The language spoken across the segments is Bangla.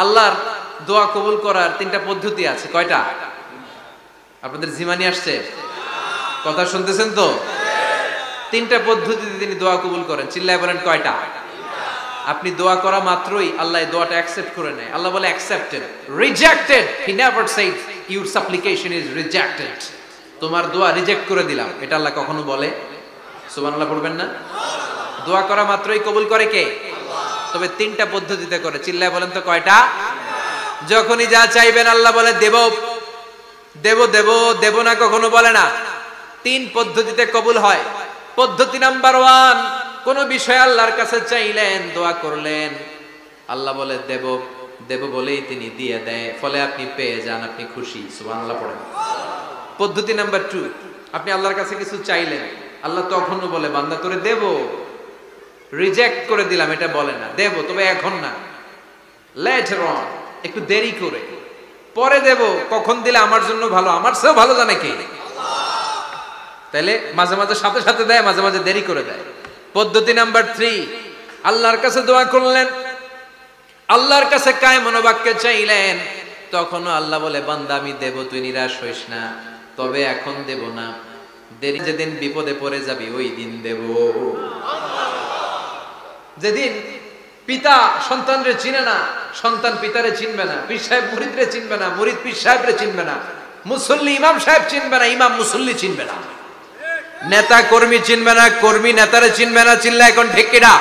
আল্লাহর দোয়া কবুল করার তিনটা পদ্ধতি আছে। কয়টা? আপনাদের জিমানি আসছে? কথা শুনতেছেন তো? তিনটা পদ্ধতিতে তিনি দোয়া কবুল করেন। চিল্লায় বলেন কয়টা? আপনি দোয়া করা মাত্রই আল্লাহ এই দোয়াটা অ্যাকসেপ্ট করে নেয়। আল্লাহ বলে accepted, rejected he never shed your সাপ্লিকেশন is rejected. তোমার দোয়া রিজেক্ট করে দিলাম, এটা আল্লাহ কখনো বলে? সুবহানাল্লাহ পড়বেন না? দোয়া করা মাত্রই কবুল করে কে? তবে তিনটা পদ্ধতিতে করে। চিল্লায় বলেন তো কয়টা? যখনই যা চাইবেন আল্লাহ বলে দেব দেব দেব দেব না, কখনো বলে না। তিন পদ্ধতিতে কবুল হয়। পদ্ধতি নাম্বার 1, কোন বিষয় আল্লাহর কাছে চাইলেন, দোয়া করলেন, আল্লাহ বলে দেব দেব বলেই তিনি দিয়ে দেয়, ফলে আপনি পেয়ে যান, আপনি খুশি। সুবহানাল্লাহ পড়েন। পদ্ধতি নাম্বার 2, আপনি আল্লাহর কাছে কিছু চাইলেন, আল্লাহ তখনও বলে বান্দা তোরে দেব, রিজেক্ট করে দিলাম এটা বলে না, দেব তবে এখন না, লেটার অন, একটু দেরি করে, পরে দেব, কখন দিলে আমার জন্য ভালো, আমার চেয়েও ভালো জানে কে? তাইলে মাঝে মাঝে সাথে সাথে দেয়, মাঝে মাঝে দেরি করে দেয়। পদ্ধতি নাম্বার 3, আল্লাহর কাছে দোয়া করলেন, আল্লাহর কাছে কায় মনোবাক্যে চাইলেন, তখনও আল্লাহ বলে বান্দা আমি দেব, তুই নিরাশ হইস না, তবে এখন দেব না, দেরি, যেদিন বিপদে পড়ে যাবি ওই দিন দেব। যেদিন পিতা সন্তানরে চিনে না, সন্তান পিতারে চিনবে না, পীর সাহেব মুরিদরে চিনবে না, মুরিদ পীর সাহেবরে চিনবে না, মুসল্লি ইমাম সাহেব চিনবে না, ইমাম মুসল্লি চিনবে না, নেতা কর্মী চিনবে না, কর্মী নেতারে চিনবে না। চিল্লা এখন ঠিক কিনা?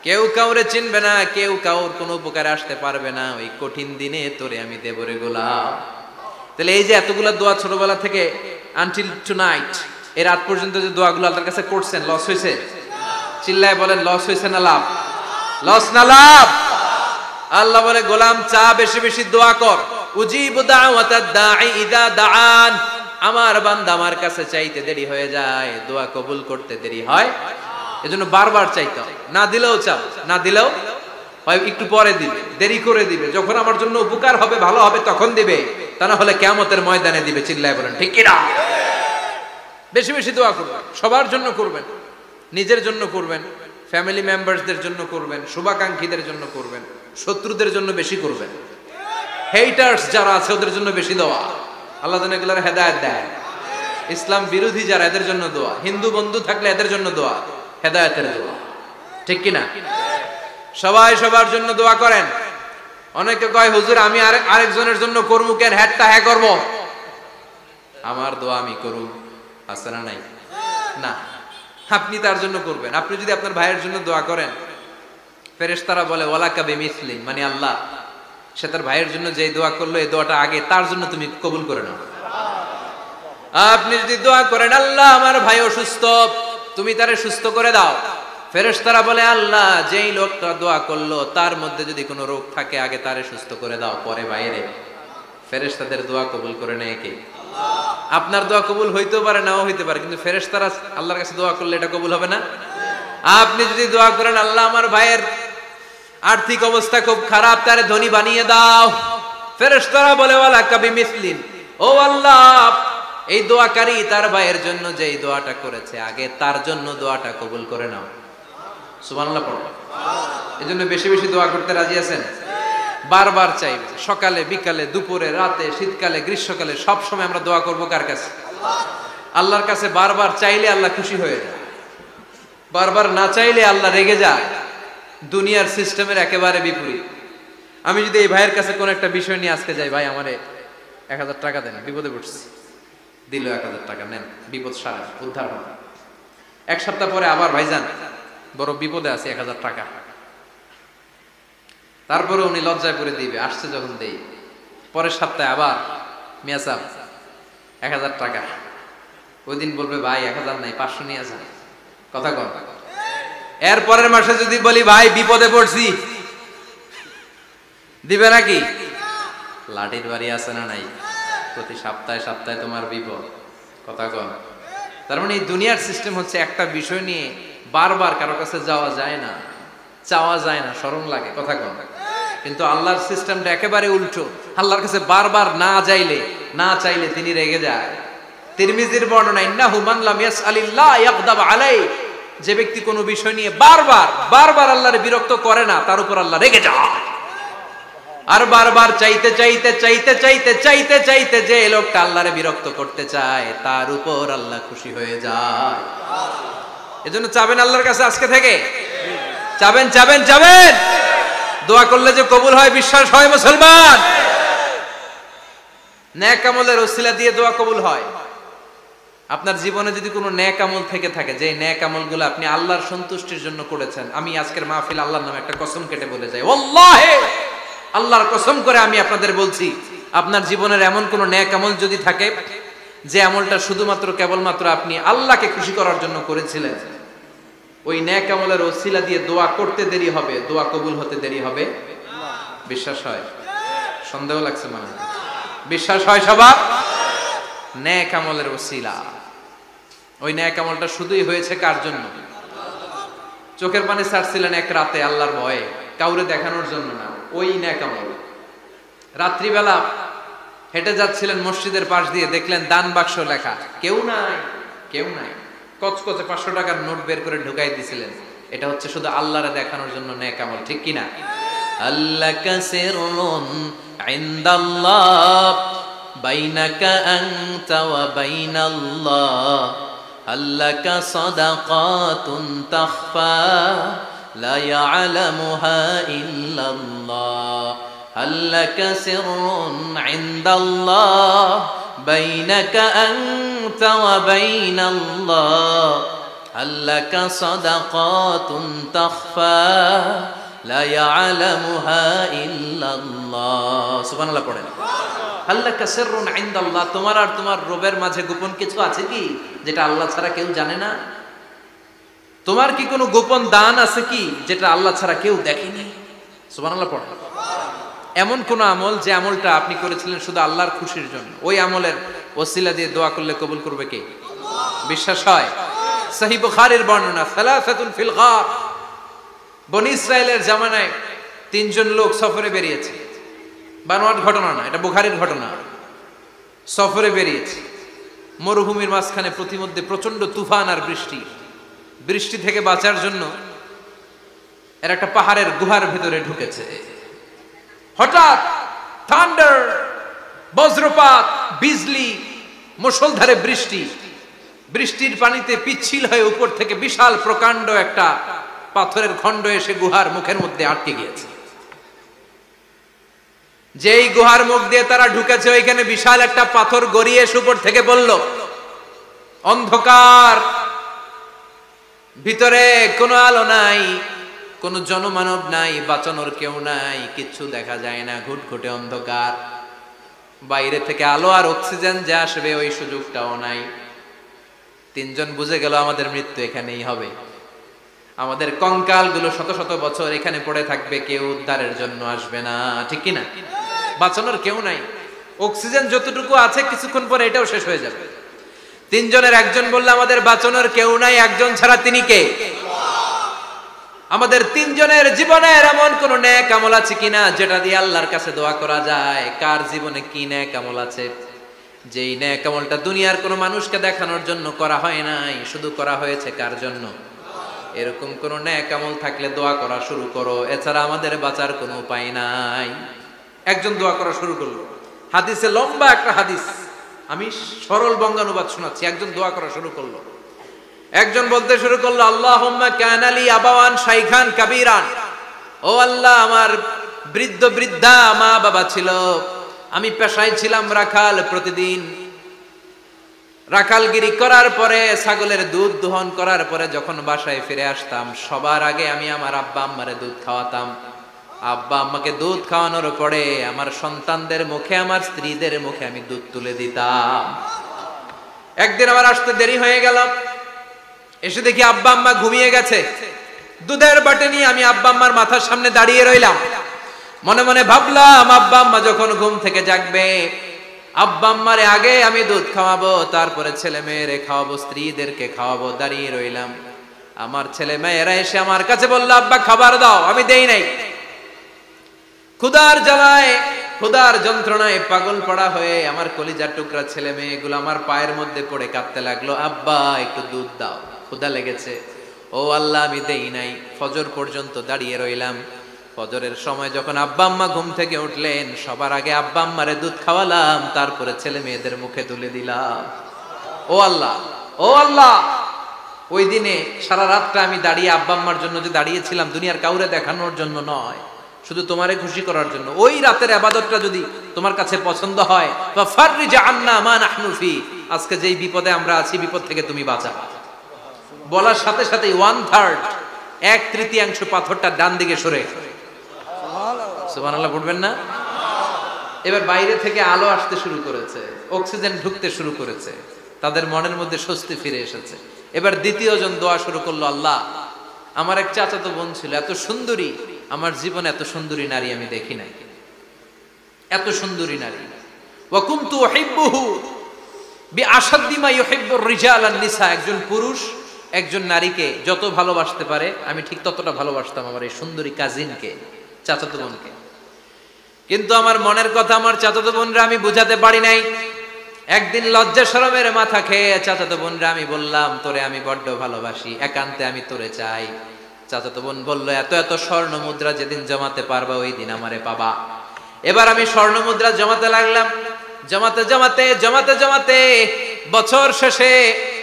কেউ কাউরে চিনবে না, কেউ কাউর কোনো উপকারে আসতে পারবে না। ওই কঠিন দিনে তোরে আমি দেব রে গোলাম। তাহলে এই যে এতগুলা দোয়া ছোটবেলা থেকে আনটিল টুনাইট, এই রাত পর্যন্ত যে দোয়াগুলো আল্লাহর কাছে করছেন, লস হয়েছে? চিল্লায় বলেন লস হয়েছে না লাভ? লস না লাভ? আল্লাহ বলে গোলাম চা বেশি বেশি দোয়া কর, উজিবু দাওয়াতাদ দাঈ ইযা দাআন। আমার বান্দা আমার কাছে চাইতে দেরি হয়ে যায়, দোয়া কবুল করতে দেরি হয়, এজন্য বারবার চাইতে হয়। না দিলেও চাও, না দিলেও হয় একটু পরে দিবে, দেরি করে দিবে, যখন আমার জন্য উপকার হবে, ভালো হবে, তখন দিবে, তা না হলে কিয়ামতের ময়দানে দিবে। চিল্লায় বলেন ঠিক কি না? বেশি বেশি দোয়া করবেন, সবার জন্য করবেন, নিজের জন্য করবেন, ফ্যামিলি মেম্বারসদের জন্য করবেন, শুভাকাঙ্ক্ষীদের জন্য করবেন, শত্রুদের জন্য বেশি করবেন, হেটার্স যারা আছে ওদের জন্য বেশি দোয়া। আল্লাহ যেন এগুলোর হেদায়েত দেয়। ইসলাম বিরোধী যারা, এদের জন্য দোয়া। হিন্দু বন্ধু থাকলে এদের জন্য দোয়া, হেদায়েতের দোয়া। ঠিক কি না? সবাই সবার জন্য দোয়া করেন। অনেকে কয় হুজুর আমি আরেকজনের জন্য করবো কেন, হ্যাটটা হ্যাঁ করবো, আমার দোয়া আমি করব, আছে না নাই? না, আপনি তার জন্য করবেন। আপনি যদি আপনার ভাইয়ের জন্য দোয়া করেন, ফেরেশতারা বলে ওয়ালাকা বিমিসলি, মানে আল্লাহ সে তার ভাইয়ের জন্য যে দোয়া করলো, এই দোয়াটা আগে তার জন্য তুমি কবুল করে নাও। আপনি যদি দোয়া করেন আল্লাহ আমার ভাই অসুস্থ, তুমি তারে সুস্থ করে দাও, ফেরেশতারা বলে আল্লাহ যেই লোকটা দোয়া করলো তার মধ্যে যদি কোনো রোগ থাকে আগে তারে সুস্থ করে দাও, পরে বাইরে। ফেরেশতাদের দোয়া কবুল করে নেয় কে? আপনার দোয়া কবুল হইতেও পারে, নাও হইতে পারে, কিন্তু ফেরেশতারা আল্লাহর কাছে দোয়া করলে এটা কবুল হবে না? আপনি যদি দোয়া করেন আল্লাহ আমার ভাইয়ের আর্থিক অবস্থা খুব খারাপ, তারে ধনী বানিয়ে দাও, ফেরেশতারা বলে ওয়ালাকা বিমিসলিন, ও আল্লাহ এই দোয়াকারী তার ভাইয়ের জন্য যেই দোয়াটা করেছে আগে তার জন্য দোয়াটা কবুল করে নাও। সুবহানাল্লাহ পড়ো। এজন্য বেশি বেশি দোয়া করতে রাজি আছেন? বারবার চাইবে, সকালে বিকালে দুপুরে রাতে শীতকালে গ্রীষ্মকালে সব সময় আমরা দোয়া করব কার কাছে? আল্লাহর কাছে। বারবার চাইলে আল্লাহ খুশি হয়ে যায়, বারবার না চাইলে আল্লাহ রেগে যায়। দুনিয়ার সিস্টেমের একেবারে বিপরীত। আমি যদি এই ভাইয়ের কাছে কোন একটা বিষয় নিয়ে আজকে যাই, ভাই আমারে 1000 টাকা দেন, বিপদে পড়ছি, দিল 1000 টাকা, নেন, বিপদ সারা, উদ্ধার হন। এক সপ্তাহ পরে আবার ভাইজান বড় বিপদে আছে, 1000 টাকা, তারপরে উনি লজ্জায় পড়ে দিবে, আসছে যখন দেই, পরের সপ্তাহে আবার মিয়া সাহেব 1000 টাকা, ওই দিন বলবে ভাই 1000 নাই, 500 নিয়ে আসেন, কথা কন। এর পরের মাসে যদি বলি ভাই বিপদে পড়ছি, দিবে নাকি? লাঠির বাড়ি আছে না নাই? প্রতি সপ্তাহে সপ্তাহে তোমার বিপদ, কথা কন। তার মানে এই দুনিয়ার সিস্টেম হচ্ছে একটা বিষয় নিয়ে বারবার কারো কাছে যাওয়া যায় না, চাওয়া যায় না, শরম লাগে, কথা কন। কিন্তু আল্লাহর সিস্টেমটা একেবারে উল্টো। আল্লাহর কাছে বারবার না চাইলে তিনি রেগে যায়। তিরমিজির বর্ণনা, ইন্নাহু মান লাম ইয়াসআলিল্লাহ ইয়াগদাব আলাইহি, যে ব্যক্তি কোনো বিষয় নিয়ে বারবার আল্লাহর বিরক্ত করে না, তার উপর আল্লাহ রেগে যায়। আর বারবার চাইতে চাইতে চাইতে চাইতে চাইতে চাইতে যে লোকটা আল্লাহরে বিরক্ত করতে চায় তার উপর আল্লাহ খুশি হয়ে যায়। এজন্য চাবেন আল্লাহর কাছে আজকে থেকে, চাবেন চাবেন চাবেন, দোয়া করলে যে কবুল হয় বিশ্বাস হয় মুসলমান। নেক আমলের ওসিলা দিয়ে দোয়া কবুল হয়। আপনার জীবনে যদি কোনো নেক আমল থেকে থাকে, যে নেক আমলগুলো আপনি আল্লাহর সন্তুষ্টির জন্য করেছেন, আমি আজকের মাহফিল আল্লাহর নামে একটা কসম কেটে বলে যাই, ওয়াল্লাহি আল্লাহর কসম করে আমি আপনাদের বলছি, আপনার জীবনের এমন কোন নেক আমল যদি থাকে যে আমলটা শুধুমাত্র কেবলমাত্র আপনি আল্লাহকে খুশি করার জন্য করেছিলেন, ওই নেক আমলের ওসিলা দিয়ে দোয়া করতে দেরি হবে, দোয়া কবুল হতে দেরি হবে। বিশ্বাস হয়? সন্দেহ লাগছে মানে? বিশ্বাস হয় সবার? নেক আমলের ওসিলা, ওই নেক আমলটা শুধুই হয়েছে কার জন্য? চোখের পানি ছাড়ছিলেন এক রাতে আল্লাহর ভয়ে, কাউরে দেখানোর জন্য না, ওই নেক আমল। রাত্রিবেলা হেঁটে যাচ্ছিলেন মসজিদের পাশ দিয়ে, দেখলেন দান বাক্স লেখা, কেউ নাই কেউ নাই, কচকচে 500 টাকার নোট বের করে ঢুকাই দিছিলেন। এটা হচ্ছে শুধু আল্লাহরে দেখানোর জন্য নেক আমল, ঠিক কিনা? আল্লাকা সিররুন ইনদাল্লাহ বাইনাকা আনতা ওয়া বাইনাল্লাহ, আল্লাকা সাদাকাতুন তাখফা লা ইয়ালামুহা ইল্লাল্লাহ, আল্লাকা সিররুন ইনদাল্লাহ বাইনাকা আনতা ওয়া বাইনাল্লাহ, আল্লাকা সাদাকাতুন তাখফা লা ইয়ালামুহা ইল্লাল্লাহ। সুবহানাল্লাহ পড়েন। আল্লাকা সিররুন ইনদাল্লাহ, তোমার আর তোমার রবের মাঝে গোপন কিছু আছে কি যেটা আল্লাহ ছাড়া কেউ জানে না? তোমার কি কোনো গোপন দান আছে কি যেটা আল্লাহ ছাড়া কেউ দেখেনি? সুবহানাল্লাহ পড়েন। এমন কোন আমল যে আমলটা আপনি করেছিলেন শুধু আল্লাহর খুশির জন্য, ওই আমলের ওসিলা দিয়ে দোয়া করলে কবুল করবে কে? বিশ্বাস হয়? সহিহ বুখারীর বর্ণনা, সালাসাতুন ফিল গার, বনি ইসরাইলের জামানায় 3 জন লোক সফরে বেরিয়েছে। বানোয়াট ঘটনা না, এটা বুখারীর ঘটনা। সফরে বেরিয়েছে, মরুভূমির মাঝখানে প্রতিমধ্যে প্রচন্ড তুফান আর বৃষ্টি। বৃষ্টি থেকে বাঁচার জন্য এর একটা পাহাড়ের গুহার ভিতরে ঢুকেছে। হঠাৎ থান্ডার, বজ্রপাত, বিজলি, মুষলধারে বৃষ্টি, বৃষ্টির পানিতে পিচ্ছিল হয়ে উপর থেকে বিশাল প্রকাণ্ড একটা পাথরের খণ্ড এসে গুহার মুখের মধ্যে আটকে গিয়েছে। যেই গুহার মুখ দিয়ে তারা ঢুকেছে, ওইখানে বিশাল একটা পাথর গড়িয়ে এসে উপর থেকে বলল, অন্ধকার, ভিতরে কোনো আলো নাই, কোনো জনমানব নাই, বাঁচানোর কেউ নাই, কিচ্ছু দেখা যায় না, ঘুটঘুটে অন্ধকার, বাইরে থেকে আলো আর অক্সিজেন যে আসবে ওই সুযোগটাও নাই। 3 জন বুঝে গেল আমাদের মৃত্যু এখানেই হবে, আমাদের কঙ্কাল গুলো শত শত বছর এখানে পড়ে থাকবে, কেউ উদ্ধারের জন্য আসবে না, ঠিক কিনা? বাঁচানোর কেউ নাই, অক্সিজেন যতটুকু আছে কিছুক্ষণ পরে এটাও শেষ হয়ে যাবে। 3 জনের একজন বলল, আমাদের বাঁচানোর কেউ নাই, একজন ছাড়া তিনি কে? আমাদের 3 জনের জীবনের এমন কোন নেক আমল আছে কিনা যেটা দিয়ে আল্লাহর কাছে দোয়া করা যায়? কার জীবনে কি নেক আমল আছে যেই নেক আমলটা দুনিয়ার কোনো মানুষকে দেখানোর জন্য করা হয় নাই, শুধু করা হয়েছে কার জন্য? এরকম কোন নেক আমল থাকলে দোয়া করা শুরু করো, এছাড়া আমাদের বাঁচার কোনো উপায় নাই। একজন দোয়া করা শুরু করলো, হাদিসে লম্বা একটা হাদিস, আমি সরল বঙ্গানুবাদ শোনাচ্ছি। একজন দোয়া করা শুরু করলো, একজন বলতে শুরু করলো, আল্লাহুম্মা কানা লি আবাওয়ান শাইখান কাবীরান, ও আল্লাহ, আমার বৃদ্ধ বৃদ্ধা মা বাবা ছিল, আমি পেশায় ছিলাম রাখাল, প্রতিদিন রাখালগিরি করার পরে, ছাগলের দুধ দোহন করার পরে যখন বাসায় ফিরে আসতাম, সবার আগে আমি আমার আব্বা আম্মারে দুধ খাওয়াতাম। আব্বা আম্মাকে দুধ খাওয়ানোর পরে আমার সন্তানদের মুখে, আমার স্ত্রীদের মুখে আমি দুধ তুলে দিতাম। একদিন আমার আসতে দেরি হয়ে গেল, এসে দেখি আব্বা আম্মা ঘুমিয়ে গেছে। দুধের বাটি নিয়ে আমি আব্বা আম্মার মাথার সামনে দাঁড়িয়ে রইলাম। মনে মনে ভাবলাম, আব্বা আম্মা যখন ঘুম থেকে জাগবে, আব্বা আম্মারে আগে আমি দুধ খাওয়াবো, তারপরে ছেলে মেয়েরে খাওয়াবো, স্ত্রীদেরকে খাওয়াবো। দাঁড়িয়ে রইলাম, আমার ছেলে মেয়েরা এসে আমার কাছে বললো, আব্বা খাবার দাও, আমি দেই নাই। ক্ষুধার জ্বালায়, ক্ষুধার যন্ত্রণায় পাগল পড়া হয়ে আমার কলিজার টুকরা ছেলে মেয়েগুলো আমার পায়ের মধ্যে পড়ে কাঁদতে লাগলো, আব্বা একটু দুধ দাও, ক্ষুধা লেগেছে। ও আল্লাহ, আমি দেই নাই। ফজর পর্যন্ত দাঁড়িয়ে রইলাম, ফজরের সময় যখন আব্বা আম্মা ঘুম থেকে উঠলেন, সবার আগে আব্বা আম্মারে দুধ খাওয়ালাম, তারপরে ছেলে মেয়েদের মুখে তুলে দিলাম। ও আল্লাহ, ও আল্লাহ, ওই দিনে সারা রাতটা আমি দাঁড়িয়ে আব্বা আম্মার জন্য যে দাঁড়িয়েছিলাম, দুনিয়ার কাউরে দেখানোর জন্য নয়, শুধু তোমারে খুশি করার জন্য। ওই রাতের ইবাদতটা যদি তোমার কাছে পছন্দ হয়, ফাফাররিজ আন্না মা নাহনু ফি, আজকে যেই বিপদে আমরা আছি, বিপদ থেকে তুমি বাঁচাও। বলার সাথে সাথে 1/3, 1/3 পাথরটা ডান দিকে সরে। সুবহানাল্লাহ পড়বেন না? এবার বাইরে থেকে আলো আসতে শুরু করেছে, অক্সিজেন ঢুকতে শুরু করেছে, তাদের মনের মধ্যে স্বস্তি ফিরে এসেছে। এবার দ্বিতীয় জন দোয়া শুরু করলো, আল্লাহ, আমার এক চাচাতো বোন ছিল, এত সুন্দরী, আমার জীবনে এত সুন্দরী নারী আমি দেখি নাই, এত সুন্দরী নারী। ওয়া কুনতু উহিব্বুহু বিআশাদ্দি মা ইউহিব্বুর রিজাল আন নিসা, একজন পুরুষ একজন নারীকে যত ভালোবাসতে পারে আমি ঠিক ততটা ভালোবাসতাম আমার এই সুন্দরী কাজিনকে, চাচাতো বোনকে। কিন্তু আমার মনের কথা আমার চাচাতো বোনরা আমি বুঝাতে পারি নাই। একদিন লজ্জা শরমের মাথা খেয়ে চাচাতো বোনরা আমি বললাম, তোরে আমি বড্ড ভালোবাসি, একান্তে আমি তোরে চাই। চাচাতো বোন বলল, এত এত স্বর্ণ মুদ্রা যেদিন জমাতে পারবা ওই দিন আমারে পাবা। এবার আমি স্বর্ণ মুদ্রা জমাতে লাগলাম, জমাতে জমাতে জমাতে জমাতে বছর শেষে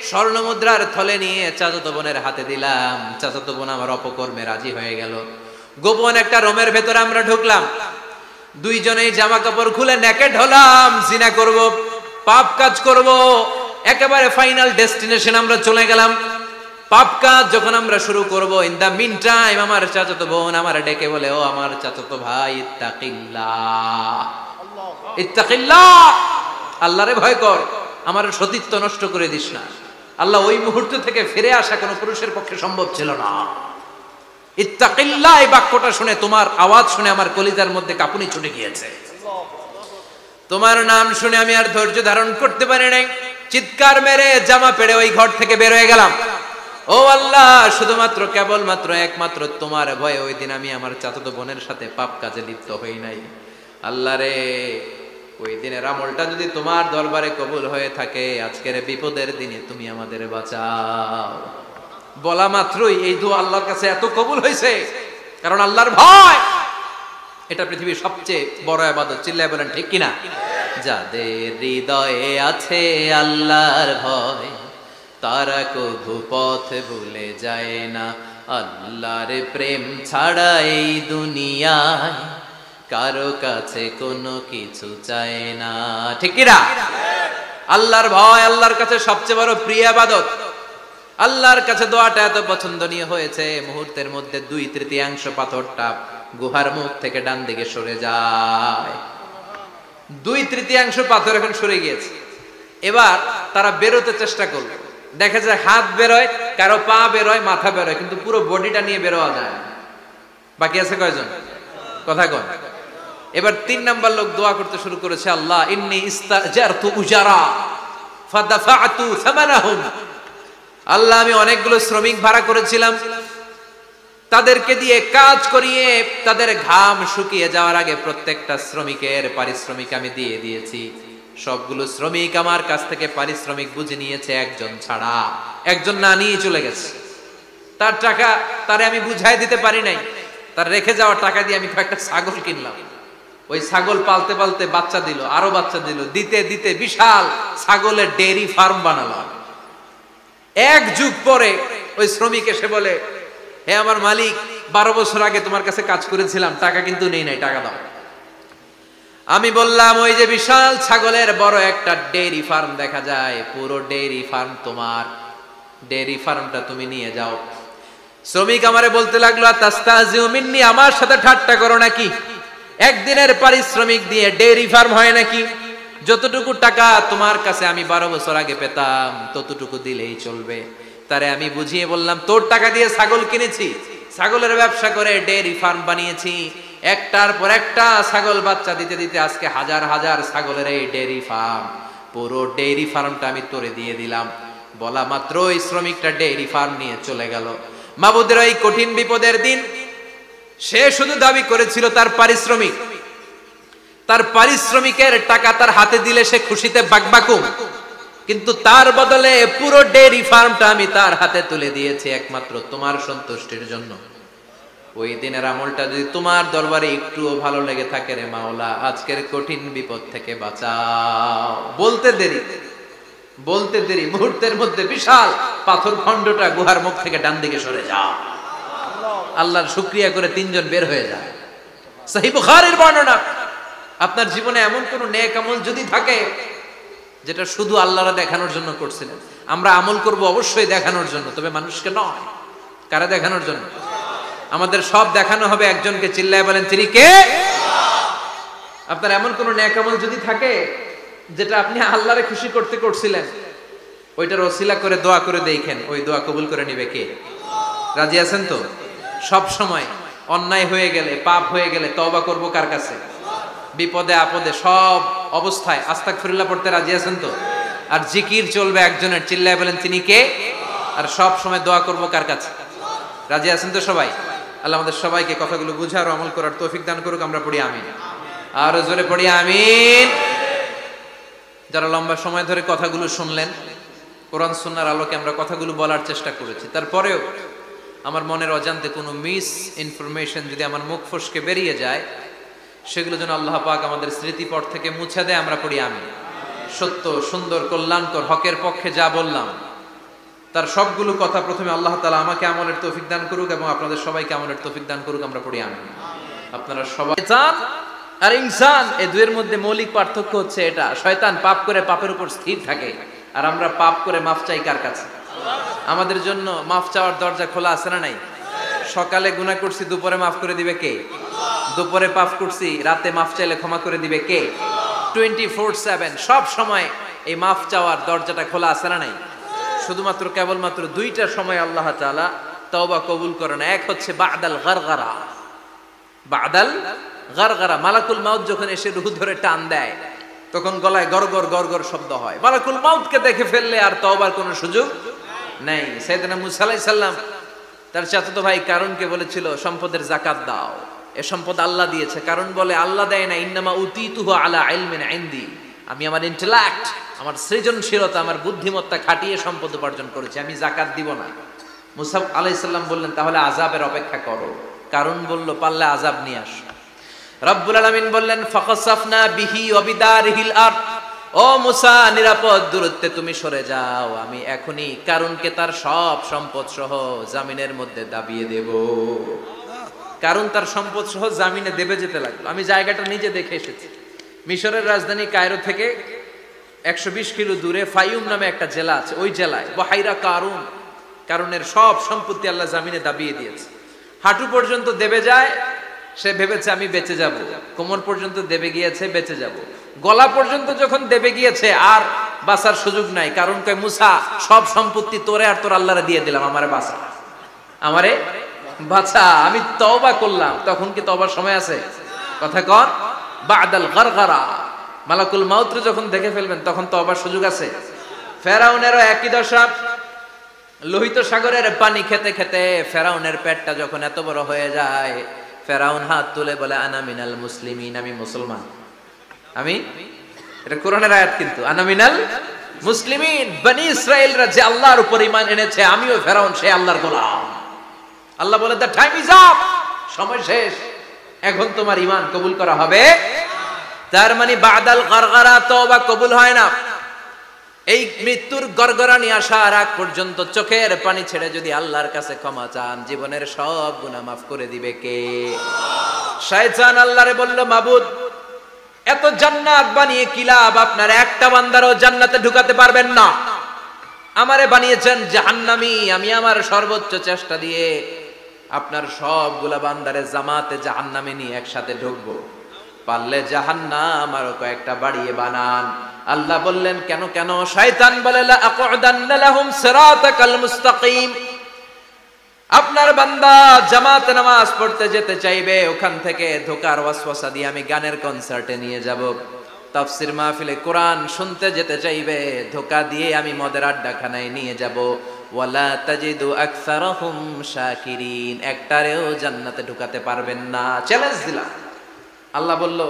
স্বর্ণ মুদ্রার থলে নিয়ে চাচাতো বোনের হাতে দিলাম। চাচাতো বোন আমার অপকর্মে রাজি হয়ে গেল। গোপন একটা রুমের ভেতরে আমরা ঢুকলাম, দুইজনেই জামা কাপড় খুলে নেকেড হলাম, জিনা করব, পাপ কাজ করব। একেবারে ফাইনাল ডেস্টিনেশন আমরা চলে গেলাম। পাপ কাজ যখন আমরা শুরু করব, ইন দা মিন টাইম আমার চাচাতো বোন আমার ডেকে বলে, ও আমার চাচাতো ভাই, ইত্তাকিল্লাহ, ইত্তাকিল্লাহ, আল্লাহরে ভয় কর, আমার সতীত্ব নষ্ট করে দিস না। আল্লাহ ওই মুহূর্ত থেকে ফিরে আসা কোনো পুরুষের পক্ষে সম্ভব ছিল না। ইত্তাকিল্লাহ, এই বাক্যটা শুনে, তোমার আওয়াজ শুনে আমার কলিজার মধ্যে কাঁপুনি ছুটে গিয়েছে। তোমার নাম শুনে আমি আর ধৈর্য ধারণ করতে পারি নাই, চিৎকার মেরে জামা পেড়ে ওই ঘর থেকে বের হয়ে গেলাম। ও আল্লাহ, শুধুমাত্র কেবলমাত্র একমাত্র তোমার ভয়ে ওই দিন আমি আমার চাচাতো বোনের সাথে পাপ কাজে লিপ্ত হই নাই। আল্লাহ রে, ওই দিনের আমলটা যদি তোমার দরবারে কবুল হয়ে থাকে, আজকের বিপদের দিনে তুমি আমাদের বাঁচাও। বলা মাত্রই এই দোয়া আল্লাহর কাছে এত কবুল হয়েছে, কারণ আল্লাহর ভয় এটা পৃথিবীর সবচেয়ে বড় ইবাদত। চিল্লায় বলেন ঠিক কিনা? যাদের হৃদয়ে আছে আল্লাহর ভয়, তারা কভু পথ ভুলে যায় না। আল্লাহর প্রেম ছাড়া এই দুনিয়ায় কারো কাছে কোনো কিছু চায় না। ঠিক কিনা? আল্লাহর ভয় আল্লাহর কাছে সবচেয়ে বড় প্রিয় ইবাদত। আল্লাহর কাছে দোয়াটা এত পছন্দনীয় হয়েছে, মুহূর্তের মধ্যে 2/3 পাথরটা গুহার মুখ থেকে ডান দিকে সরে যায়। 2/3 পাথর এখন সরে গিয়েছে। এবার তারা বেরোতে চেষ্টা করলো, দেখা যায় হাত বেরোয়, কারো পা বেরোয়, মাথা বেরোয়, কিন্তু পুরো বডিটা নিয়ে বেরোয়া যায় না। বাকি আছে কয়জন? কথা কন। এবার 3 নাম্বার লোক দোয়া করতে শুরু করেছে, আল্লাহ ইন্নী ইস্তাজারতু উজারা ফাদাফা'তু সামানাহুম, আল্লাহ আমি অনেকগুলো শ্রমিক ভাড়া করেছিলাম, তাদেরকে দিয়ে কাজ করিয়ে তাদের ঘাম শুকিয়ে যাওয়ার আগে প্রত্যেকটা শ্রমিকের পারিশ্রমিক আমি দিয়ে দিয়েছি। সবগুলো শ্রমিক আমার কাছ থেকে পারিশ্রমিক বুঝে নিয়েছে, একজন ছাড়া। একজন না নিয়ে চলে গেছে। তার টাকা তারে আমি বুঝাই দিতে পারি নাই। তার রেখে যাওয়া টাকা দিয়ে আমি কয়েকটা ছাগল কিনলাম। ওই ছাগল পালতে পালতে বাচ্চা দিল, আরো বাচ্চা দিল, দিতে দিতে বিশাল ছাগলের ডেইরি ফার্ম বানালাম। 1 যুগ পরে ওই শ্রমিক এসে বলে, হে আমার মালিক, 12 বছর আগে তোমার কাছে কাজ করেছিলাম, টাকা কিন্তু নেই নাই, টাকা দাও। আমি বললাম, ওই যে বিশাল ছাগলের বড় একটা ডেইরি ফার্ম দেখা যায়, পুরো ডেইরি ফার্ম তোমার, ডেইরি ফার্মটা তুমি নিয়ে যাও। শ্রমিক আমারে বলতে লাগলো, তাস্তাজিউ মিন্নি, আমার সাথে ঠাট্টা করো নাকি? একদিনের পারিশ্রমিক দিয়ে ডেইরি ফার্ম হয় নাকি? যতটুকু টাকা তোমার কাছে আমি 12 বছর আগে পেতাম ততটুকু দিলেই চলবে। তারে আমি বুঝিয়ে বললাম, তোর টাকা দিয়ে ছাগল কিনেছি, ছাগলের ব্যবসা করে ডেইরি ফার্ম বানিয়েছি, একটার পর একটা ছাগল বাচ্চা দিতে দিতে আজকে হাজার হাজার ছাগলের এই ডেইরি ফার্ম, পুরো ডেইরি ফার্মটা আমি তোরে দিয়ে দিলাম। বলা মাত্রই শ্রমিকটা ডেইরি ফার্ম নিয়ে চলে গেল। মাবুদের এই কঠিন বিপদের দিন সে শুধু দাবি করেছিল তার পারিশ্রমিক, তার পারিশ্রমিকের টাকা তার হাতে দিলে সে খুশিতে বাকবাকুম, কিন্তু তার বদলে পুরো ডেইরি ফার্মটা আমি তার হাতে তুলে দিয়েছি একমাত্র তোমার সন্তুষ্টির জন্য। ওই দিনের আমলটা যদি তোমার দরবারে একটুও ভালো লেগে থাকে রে মাওলা, আজকের কঠিন বিপদ থেকে বাঁচাও। বলতে দেরি মুহূর্তের মধ্যে বিশাল পাথর খণ্ডটা গুহার মুখ থেকে ডান দিকে সরে যাও। আল্লাহর শুকরিয়া করে তিনজন বের হয়ে যায়। সহিহ বুখারীর বর্ণনা। আপনার জীবনে এমন কোন নেক আমল যদি থাকে যেটা শুধু আল্লাহর দেখানোর জন্য করছিলেন, আমরা আমল করব অবশ্যই দেখানোর জন্য, তবে মানুষকে নয়। কারা দেখানোর জন্য? আমাদের সব দেখানো হবে একজনকে। চিল্লায় বলেন তিনি কে? আপনার এমন কোন নেক আমল যদি থাকে যেটা আপনি আল্লাহরে খুশি করতে করছিলেন, ওইটার ওসিলা করে দোয়া করে দেখেন, ওই দোয়া কবুল করে নিবে কে? রাজি আছেন তো? সব সময় অন্যায় হয়ে গেলে, পাপ হয়ে গেলে তওবা করব কার কাছে? বিপদে আপদে সব অবস্থায় আস্তাগফিরুল্লাহ পড়তে রাজি আছেন তো? আর জিকির চলবে একজনের। চিল্লায় বলেন তিনি কে? আর সব সময় দোয়া করব কার কাছে? রাজি আছেন তো সবাই? আল্লাহ আমাদের সবাইকে কথাগুলো বুঝার ও আমল করার তৌফিক দান করুক। আমরা পড়ি আমিন। আর জোরে পড়ি আমিন। যারা লম্বা সময় ধরে কথাগুলো শুনলেন, কোরআন সুন্নাহর আলোকে আমরা কথাগুলো বলার চেষ্টা করেছি, তারপরেও আমার মনের অজান্তে কোনো মিস ইনফরমেশন যদি আমার মুখ ফসকে বেরিয়ে যায়, সেগুলো যেন আল্লাহ পাক আমাদের স্মৃতিপট থেকে মুছে দেয়। আমরা পড়ি আমিন। সত্য, সুন্দর, কল্যাণকর, হকের পক্ষে যা বললাম তার সবগুলো কথা প্রথমে আল্লাহ তাআলা আমাকে আমলের তৌফিক দান করুক এবং আপনাদের সবাইকে আমলের তৌফিক দান করুক। আমরা পড়ি আমিন। আপনারা সবাই শয়তান আর ইনসান, এই দুইয়ের মধ্যে মৌলিক পার্থক্য হচ্ছে এটা, শয়তান পাপ করে পাপের উপর স্থির থাকে, আর আমরা পাপ করে মাফ চাই কার কাছে? আমাদের জন্য মাফ চাওয়ার দরজা খোলা আছে না নাই? সকালে গুনাহ করছি, দুপুরে মাফ করে দিবে কে? দুপুরে পাপ করছি, রাতে মাফ চাইলে ক্ষমা করে দিবে কে? 24/7 সব সময় এই মাফ চাওয়ার দরজাটা খোলা আছে না নাই? শুধুমাত্র কেবলমাত্র দুইটা সময় আল্লাহ তাআলা তওবা কবুল করেন। এক হচ্ছে বাদাল গারগারা। বাদাল গারগারা, মালাকুল মাউত যখন এসে রূহ ধরে টান দেয়, তখন গলায় গরগর গরগর শব্দ হয়। মালাকুল মাউতকে দেখে ফেললে আর তওবার কোনো সুযোগ নেই। সাইয়েদনা মুসা আলাইহিস সালাম তার চাচাতো ভাই কারুনকে বলেছিল সম্পদের যাকাত দাও, এ সম্পদ আল্লাহ দিয়েছে। কারণ বলে আল্লাহ দেয় না, ইন্নামা উতিতুহু আলা ইলমিন ইনদি, আমি আমার ইন্টেলেক্ট, আমার সৃজনশীলতা, আমার বুদ্ধিমত্তা খাটিয়ে সম্পদ উপার্জন করেছি, আমি যাকাত দিব না। মুসা আলাইহিস সালাম বললেন তাহলে আযাবের অপেক্ষা করো। কারণ বলল পারলে আযাব নিয়ে আস। রব্বুল আলামিন বললেন ফাকাসাফনা বিহি ওয়া বিদারিহিল আরদ, ও মুসা নিরাপদ দূরত্বে তুমি সরে যাও, আমি এখনই কারুনকে তার সব সম্পদ সহ জামিনের মধ্যে দাবিয়ে দেব। কারণ তার সম্পদ সহ জামিনে দেবে যেতে লাগলো। আমি জায়গাটা নিজে দেখে এসেছি। মিশরের রাজধানী কায়রো থেকে 120 কিলো দূরে ফাইউম নামে একটা জেলা আছে, ওই জেলায় বহাইরা কারুন, কারণের সব সম্পত্তি আল্লাহ জামিনে দাবিয়ে দিয়েছে। হাঁটু পর্যন্ত দেবে যায়, সে ভেবেছে আমি বেঁচে যাব। কোমর পর্যন্ত দেবে গিয়েছে, বেঁচে যাব। গলা পর্যন্ত যখন দেবে গিয়েছে আর বাঁচার সুযোগ নাই। কারণ কয় মুসা সব সম্পত্তি তোরে আর তোর আল্লাহরে দিয়ে দিলাম, আমারে বাঁচা, আমারে বাঁচা, আমি তওবা করলাম। তখন কি তওবার সময় আছে? কথা কন। বাদাল গারগারা, মালাকুল মাউত যখন দেখে ফেলবেন তখন তওবার সুযোগ আছে? ফেরাউনেরও একই দশা। লোহিত সাগরের পানি খেতে খেতে ফেরাউনের পেটটা যখন এত বড় হয়ে যায়, ফেরাউন হাত তুলে বলে আনা মিনাল মুসলিমিন, আমি মুসলমান। আমি, এটা কোরআনের আয়াত কিন্তু, আনা মিনাল মুসলিমিন, বনি ইসরাইলরা যে আল্লাহর উপর ঈমান এনেছে, আমিও ফেরাউন সে আল্লাহর গোলাম। আল্লাহ বলে দ্য টাইম ইজ আপ, সময় শেষ, এখন তোমার ঈমান কবুল করা হবে। তার মানে বাদাল গারগারা তওবা কবুল হয় না। এই মৃত্যুর গড়গড়ানি আসার আগ পর্যন্ত চোখের পানি ছেড়ে যদি আল্লাহর কাছে ক্ষমা চান, জীবনের সব গুনাহ মাফ করে দিবে কে? শয়তান আল্লাহরে বলল মাবুদ এত জান্নাত বানিয়ে কি লাভ, আপনার একটা বান্দারও জান্নাতে ঢুকাতে পারবেন না। আমারে বানিয়েছেন জাহান্নামী, আমি আমার সর্বোচ্চ চেষ্টা দিয়ে আপনার সবগুলা বান্দারে জামাতে জাহান্নামে নিয়ে একসাথে ঢুকবো, পারলে জাহান্নাম আরো কয়েকটা বাড়িয়ে বানান। আল্লাহ বললেন কেন কেন? শয়তান বলে লা আকুদান্না লাহুম সিরাতাকাল মুস্তাকিম, আপনার বান্দা জামাতে নামাজ পড়তে যেতে চাইবে, ওখান থেকে ধোকার ওয়াসওয়াসা দিয়ে আমি গানের কনসার্টে নিয়ে যাব। তাফসীর মাহফিলে কোরআন শুনতে যেতে চাইবে, ধোকা দিয়ে আমি মদের আড্ডাখানায় নিয়ে যাব। ওয়ালা তাজিদু আকসারাহুম শাকিরিন, একটারেও জান্নাতে ঢুকাতে পারবেন না। চ্যালেঞ্জ দিলাম। আল্লাহ বলল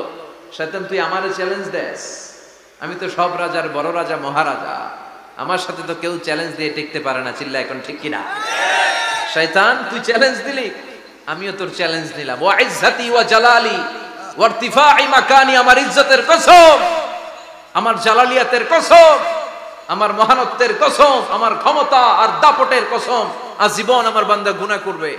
শয়তান তুই আমারে চ্যালেঞ্জ দেস, আমি তো সব রাজার বড় রাজা, মহারাজা, আমার সাথে তো কেউ চ্যালেঞ্জ দিয়ে টিকতে পারে না। চিল্লা এখন ঠিক কিনা? শয়তান তুই চ্যালেঞ্জ দিলি, আমিও তোর চ্যালেঞ্জ নিলাম, ওয়া ইজ্জতি ওয়া জালালি ওয়া ইরতিফাই মাকানি, আমার ইজ্জতের কসম, আমার জালালিয়াতের কসম, আমার মহানত্বের কসম, আমার ক্ষমতা আর দাপটের কসম, আজীবন আমার বান্দা গুনাহ করবে,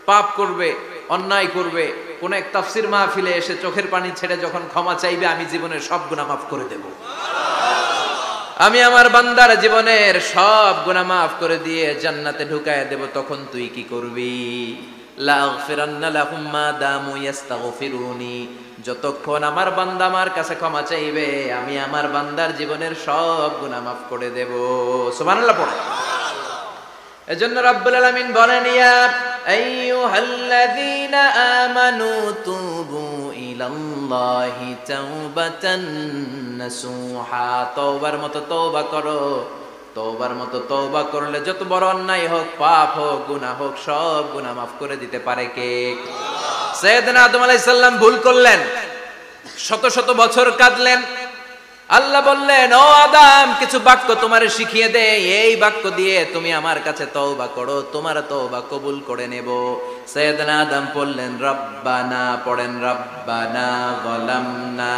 পাপ করবে, অন্যায় করবে, কোন এক তাফসীর মাহফিলে এসে চোখের পানি ছেড়ে যখন ক্ষমা চাইবে, আমি জীবনের সব গুনাহ মাফ করে দেব। আমি আমার বান্দার জীবনের সব গুনাহ মাফ করে দিয়ে জান্নাতে ঢুকায় দেব। তখন তুই কি করবি? লা আগফিরান্না লাহুম মা দামু ইস্তাগফিরুনি, যতক্ষণ আমার বান্দা আমার কাছে ক্ষমা চাইবে, আমি আমার বান্দার জীবনের সব গুনাহ মাফ করে দেব। সুবহানাল্লাহ পড়ো। এজন্য রাব্বুল আলামিন বলেন, ইয়া আইয়ুহাল্লাযীনা আমানু তুবু ইলাল্লাহি তাওবাতান নাসুহা, তওবার মতো তওবা করো। তওবার মতো তওবা করলে যত বড় অন্যায় হোক, পাপ হোক, গুনাহ হোক, সব গুনাহ মাফ করে দিতে পারে কে? সাইয়েদনা আদম আলাইহিস সালাম ভুল করলেন, শত শত বছর কাঁদলেন। আল্লাহ বললেন, ও আদম, কিছু বাক্য তোমারে শিখিয়ে দে, এই বাক্য দিয়ে তুমি আমার কাছে তওবা করো, তোমার তওবা কবুল করে নেব। সাইয়েদনা আদম বললেন, রব্বানা, পড়েন, রব্বানা যালামনা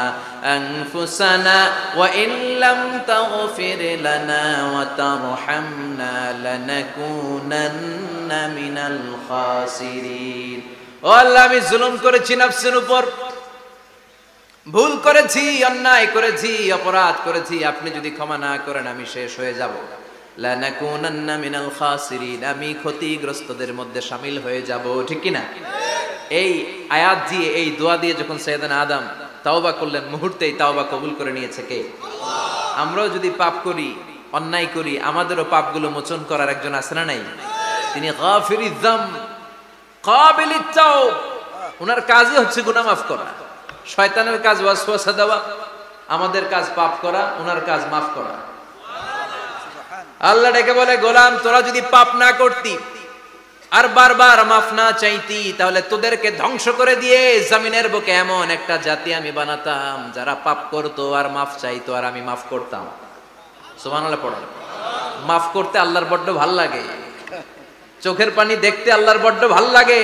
আনফুসানা ওয়া ইল্লাম তাগফির লানা ওয়া তারহামনা লানাকুনান্না মিনাল খাসিরিন। ও আল্লাহ, আমি জুলুম করেছি নফসের উপর, ভুল করেছি, অন্যায় করেছি, অপরাধ করেছি, আপনি যদি ক্ষমা না করেন আমি শেষ হয়ে যাব। লানাকুনান্না মিনাল খাসিরিন, আমি ক্ষতিগ্রস্তদের মধ্যে শামিল হয়ে যাব। ঠিক কি না? এই আয়াত দিয়ে, এই দোয়া দিয়ে যখন সাইয়েদনা আদম তাওবা করলেন, মুহূর্তেই তাওবা কবুল করে নিয়েছে কে? আমরাও যদি পাপ করি, অন্যায় করি, আমাদেরও পাপগুলো মোচন করার একজন আছে না নাই? তিনি গাফিরিয যাম কাবিলিত তাওব, ওনার কাজই হচ্ছে গুনাহ মাফ করা। শয়তানের কাজ ওয়াসওয়াসা দেওয়া, আমাদের কাজ পাপ করা, ওনার কাজ মাফ করা। আল্লাহ ডেকে বলে, গোলাম, তোরা যদি পাপ না করতি আর বারবার মাফ না চাইতি, তাহলে তোদেরকে ধ্বংস করে দিয়ে জমিনের বুকে এমন একটা জাতি আমি বানাতাম যারা পাপ করতো আর মাফ চাইতো, আর আমি মাফ করতাম। সুবহানাল্লাহ পড়ো। মাফ করতে আল্লাহর বড্ড ভাল লাগে, চোখের পানি দেখতে আল্লাহর বড্ড ভাল লাগে।